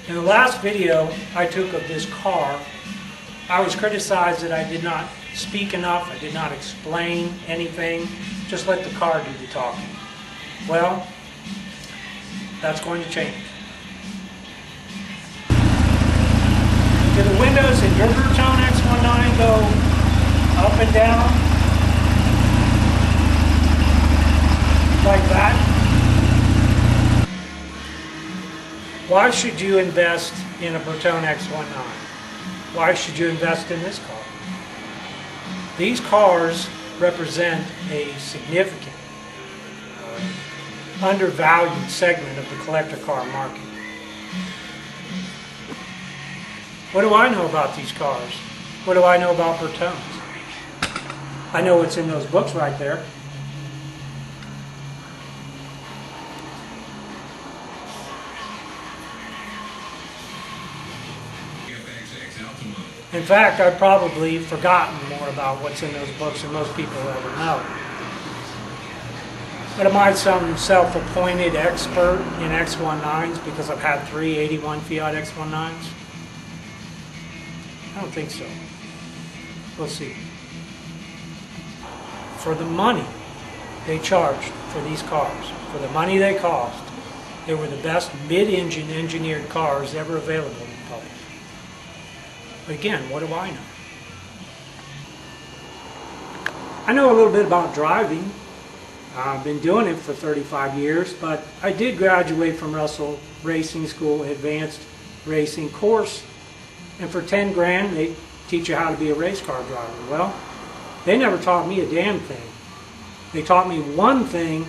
In the last video I took of this car, I was criticized that I did not speak enough, I did not explain anything, just let the car do the talking. Well, that's going to change. Do the windows in your bertone X19 go up and down like that? Why should you invest in a bertone X19? Why should you invest in this car? These cars represent a significant, undervalued segment of the collector car market. What do I know about these cars? What do I know about bertones? I know what's in those books right there. In fact, I've probably forgotten more about what's in those books than most people ever know. But am I some self-appointed expert in X19s because I've had 3 81 Fiat X19s? I don't think so. We'll see. For the money they charged for these cars, for the money they cost, they were the best mid-engine engineered cars ever available in the public. But again, what do I know? I know a little bit about driving. I've been doing it for 35 years, but I did graduate from Russell Racing School Advanced Racing course, and for 10 grand they teach you how to be a race car driver. Well, they never taught me a damn thing. They taught me one thing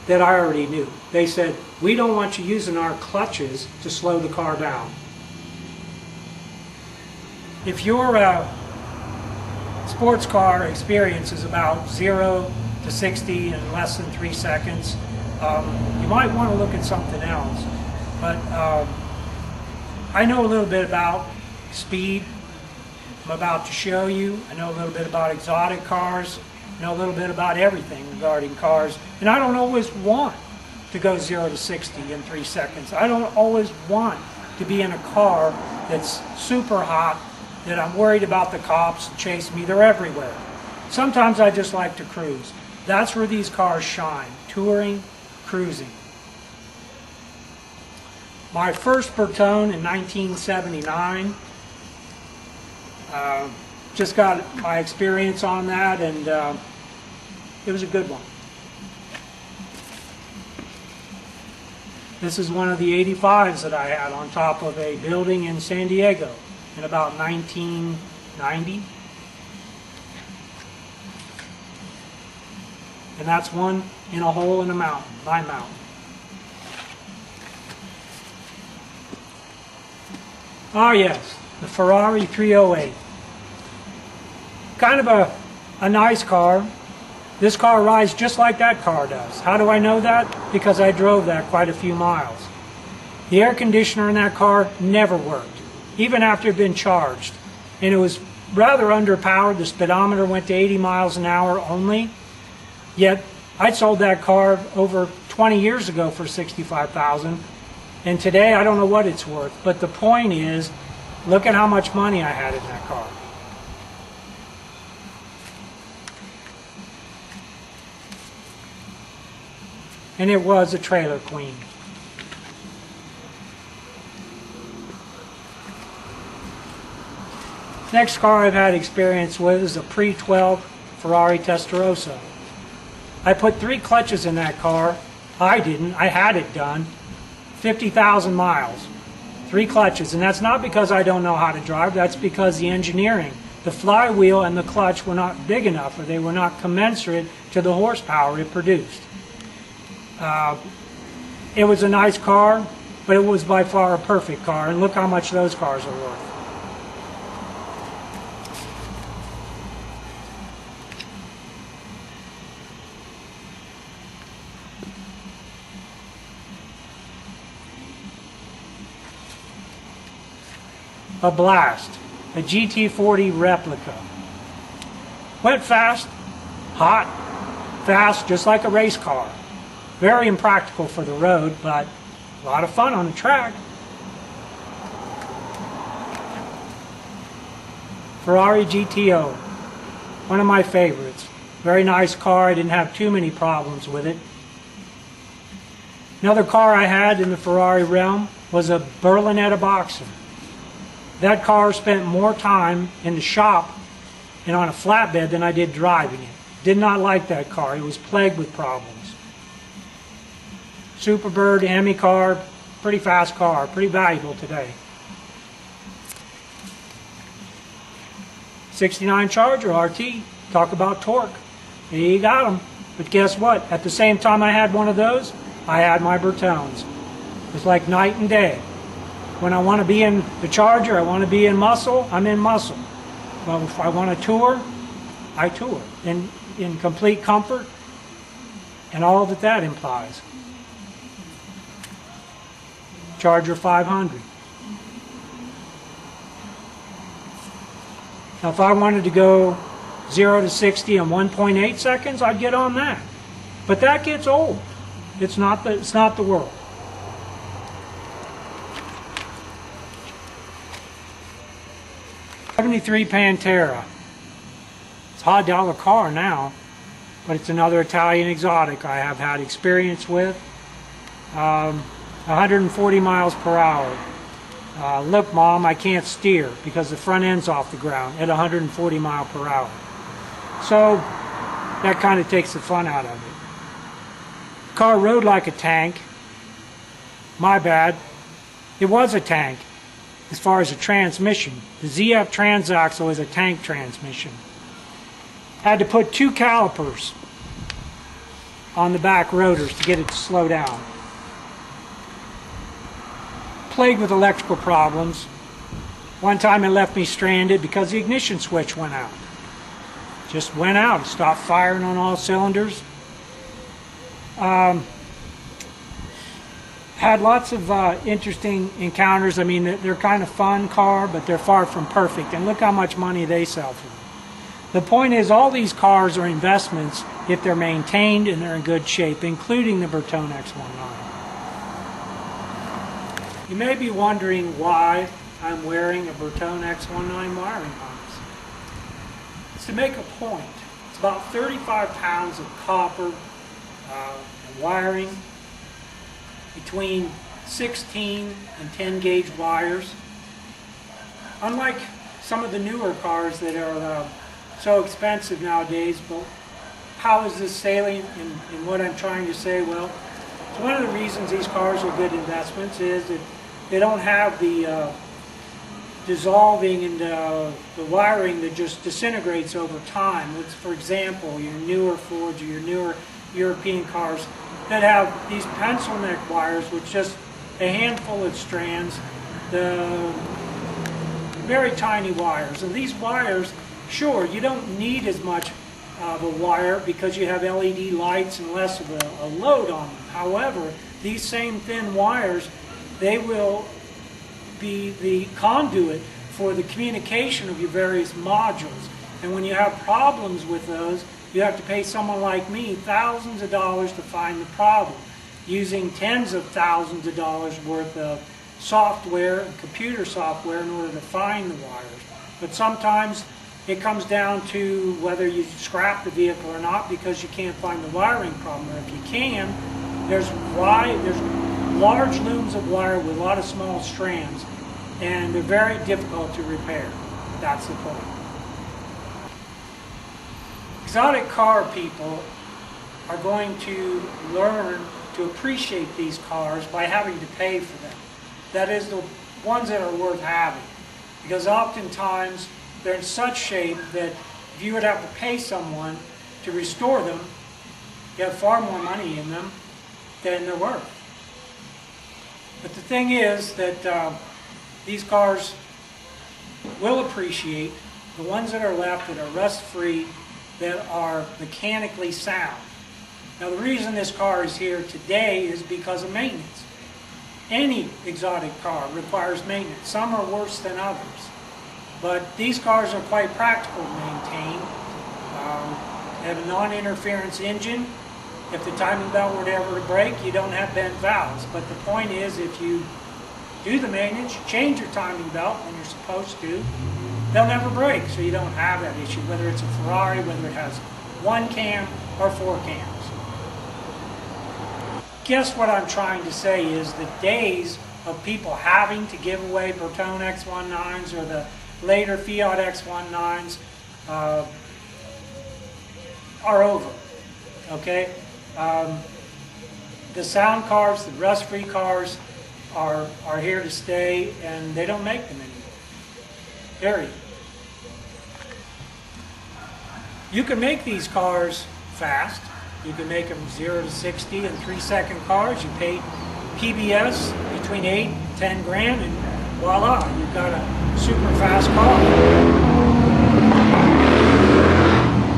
that I already knew. They said, we don't want you using our clutches to slow the car down. If your sports car experience is about 0 to 60 in less than 3 seconds, you might want to look at something else. But I know a little bit about speed. I'm about to show you. I know a little bit about exotic cars. I know a little bit about everything regarding cars. And I don't always want to go 0 to 60 in 3 seconds. I don't always want to be in a car that's super hot, that I'm worried about the cops chase me. They're everywhere. Sometimes I just like to cruise. That's where these cars shine. Touring, cruising. My first bertone in 1979. Just got my experience on that, and it was a good one. This is one of the 85s that I had on top of a building in San Diego in about 1990. And that's one in a hole in a mountain, my mountain. Ah yes, the Ferrari 308. Kind of a nice car. This car rides just like that car does. How do I know that? Because I drove that quite a few miles. The air conditioner in that car never worked, even after it had been charged. And it was rather underpowered. The speedometer went to 80 miles an hour only. Yet I sold that car over 20 years ago for $65,000. And today I don't know what it's worth. But the point is, look at how much money I had in that car. And it was a trailer queen. Next car I've had experience with is a pre-12 Ferrari Testarossa. I put 3 clutches in that car. I didn't. I had it done. 50,000 miles. 3 clutches. And that's not because I don't know how to drive. That's because the engineering, the flywheel and the clutch were not big enough, or they were not commensurate to the horsepower it produced. It was a nice car, but it was by far a perfect car. And look how much those cars are worth. A blast, a GT40 replica. Went fast, hot, fast, just like a race car. Very impractical for the road, but a lot of fun on the track. Ferrari GTO, one of my favorites. Very nice car. I didn't have too many problems with it. Another car I had in the Ferrari realm was a Berlinetta Boxer. That car spent more time in the shop and on a flatbed than I did driving it. Did not like that car. It was plagued with problems. Superbird Hemi car, pretty fast car, pretty valuable today. 69 Charger RT, talk about torque. You got them. But guess what? At the same time I had one of those, I had my bertones. It's like night and day. When I want to be in the Charger, I want to be in muscle, I'm in muscle. Well, if I want to tour, I tour in complete comfort and all that that implies. Charger 500. Now if I wanted to go 0 to 60 in 1.8 seconds, I'd get on that. But that gets old. It's not the world. '73 Pantera. It's a high dollar car now, but it's another Italian exotic I have had experience with. 140 miles per hour. Look, Mom, I can't steer because the front end's off the ground at 140 mile per hour. So that kind of takes the fun out of it. Car rode like a tank. My bad. It was a tank as far as the transmission. The ZF transaxle is a tank transmission. Had to put 2 calipers on the back rotors to get it to slow down. Plagued with electrical problems. One time it left me stranded because the ignition switch went out. Just went out, stopped firing on all cylinders. Had lots of interesting encounters. I mean, they're kind of fun car, but they're far from perfect. And look how much money they sell for. The point is, all these cars are investments if they're maintained and they're in good shape, including the Bertone X19. You may be wondering why I'm wearing a Bertone X19 wiring harness. It's to make a point. It's about 35 pounds of copper and wiring between 16 and 10 gauge wires. Unlike some of the newer cars that are so expensive nowadays, but how is this salient in what I'm trying to say? Well, one of the reasons these cars are good investments is that they don't have the dissolving and the wiring that just disintegrates over time. It's, for example, your newer Fords or your newer European cars that have these pencil neck wires with just a handful of strands, the very tiny wires. And these wires, sure, you don't need as much of a wire because you have LED lights and less of a load on them. However, these same thin wires, they will be the conduit for the communication of your various modules. And when you have problems with those, you have to pay someone like me thousands of dollars to find the problem, using tens of thousands of dollars worth of software and computer software in order to find the wires. But sometimes it comes down to whether you scrap the vehicle or not because you can't find the wiring problem. Or if you can, there's large looms of wire with a lot of small strands, and they're very difficult to repair. That's the point. Exotic car people are going to learn to appreciate these cars by having to pay for them. That is, the ones that are worth having. Because oftentimes they're in such shape that if you would have to pay someone to restore them, you have far more money in them than they're worth. But the thing is that these cars will appreciate the ones that are left that are rust-free, that are mechanically sound. Now the reason this car is here today is because of maintenance. Any exotic car requires maintenance. Some are worse than others. But these cars are quite practical to maintain. They have a non-interference engine. If the timing belt were to ever break, you don't have bent valves. But the point is, if you do the maintenance, change your timing belt when you're supposed to, they'll never break, so you don't have that issue, whether it's a Ferrari, whether it has 1 cam or 4 cams. Guess what I'm trying to say is the days of people having to give away Bertone X19s or the later Fiat X19s are over, okay? The sound cars, the rust-free cars are here to stay, and they don't make them anymore, period. You can make these cars fast. You can make them 0 to 60 in 3-second cars. You pay PBS between 8 and 10 grand, and voila, you've got a super fast car.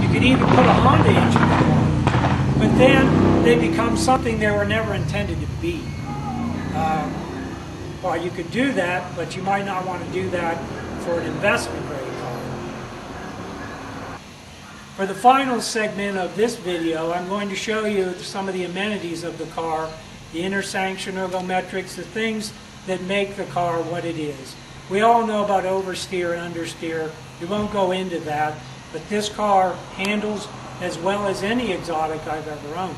You could even put a Honda engine in one, but then they become something they were never intended to be. Well, you could do that, but you might not want to do that for an investment grade car. For the final segment of this video, I'm going to show you some of the amenities of the car, the intersanction ergometrics, the things that make the car what it is. We all know about oversteer and understeer. We won't go into that, but this car handles as well as any exotic I've ever owned.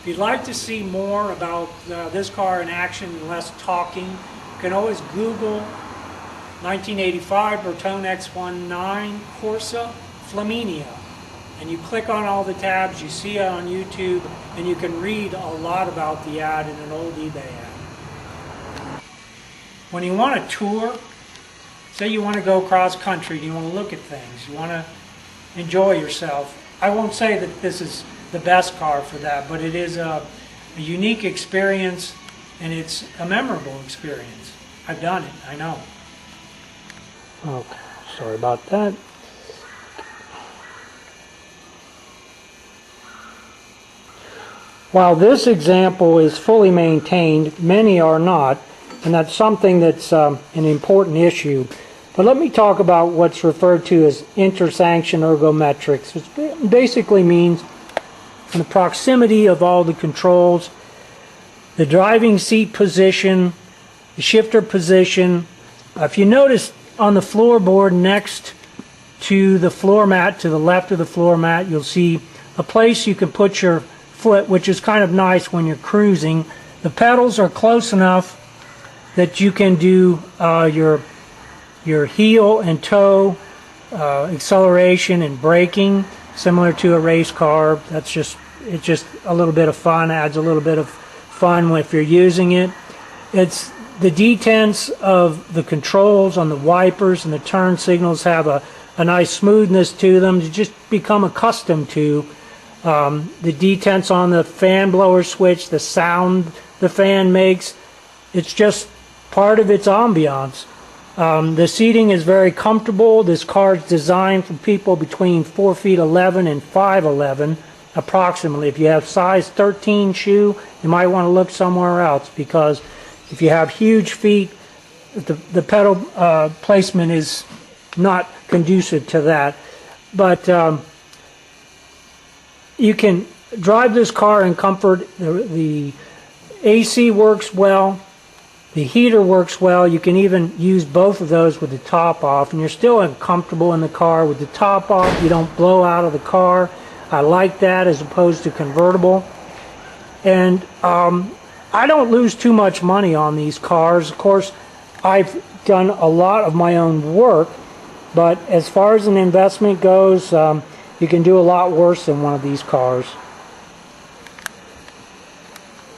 If you'd like to see more about this car in action and less talking, you can always Google 1985 Bertone X19 Corsa Flaminia, and you click on all the tabs, you see it on YouTube, and you can read a lot about the ad in an old eBay ad. When you want to tour, say you want to go cross country, you want to look at things, you want to enjoy yourself, I won't say that this is the best car for that, but it is a unique experience, and it's a memorable experience. I've done it, I know. Okay, sorry about that. While this example is fully maintained, many are not, and that's something that's an important issue. But let me talk about what's referred to as intersanction ergometrics, which basically means the proximity of all the controls, the driving seat position, the shifter position. If you notice on the floorboard next to the floor mat, to the left of the floor mat, you'll see a place you can put your foot, which is kind of nice when you're cruising. The pedals are close enough that you can do your heel and toe acceleration and braking, similar to a race car. It's just a little bit of fun, adds a little bit of fun if you're using it. It's the detents of the controls on the wipers and the turn signals have a nice smoothness to them. You just become accustomed to the detents on the fan blower switch, the sound the fan makes. It's just part of its ambiance. The seating is very comfortable. This car is designed for people between 4'11" and 5'11", approximately. If you have size 13 shoe, you might want to look somewhere else, because if you have huge feet, the pedal placement is not conducive to that. But you can drive this car in comfort. The AC works well. The heater works well. You can even use both of those with the top off, and you're still comfortable in the car with the top off. You don't blow out of the car. I like that as opposed to convertible. And I don't lose too much money on these cars. Of course, I've done a lot of my own work, but as far as an investment goes, you can do a lot worse than one of these cars.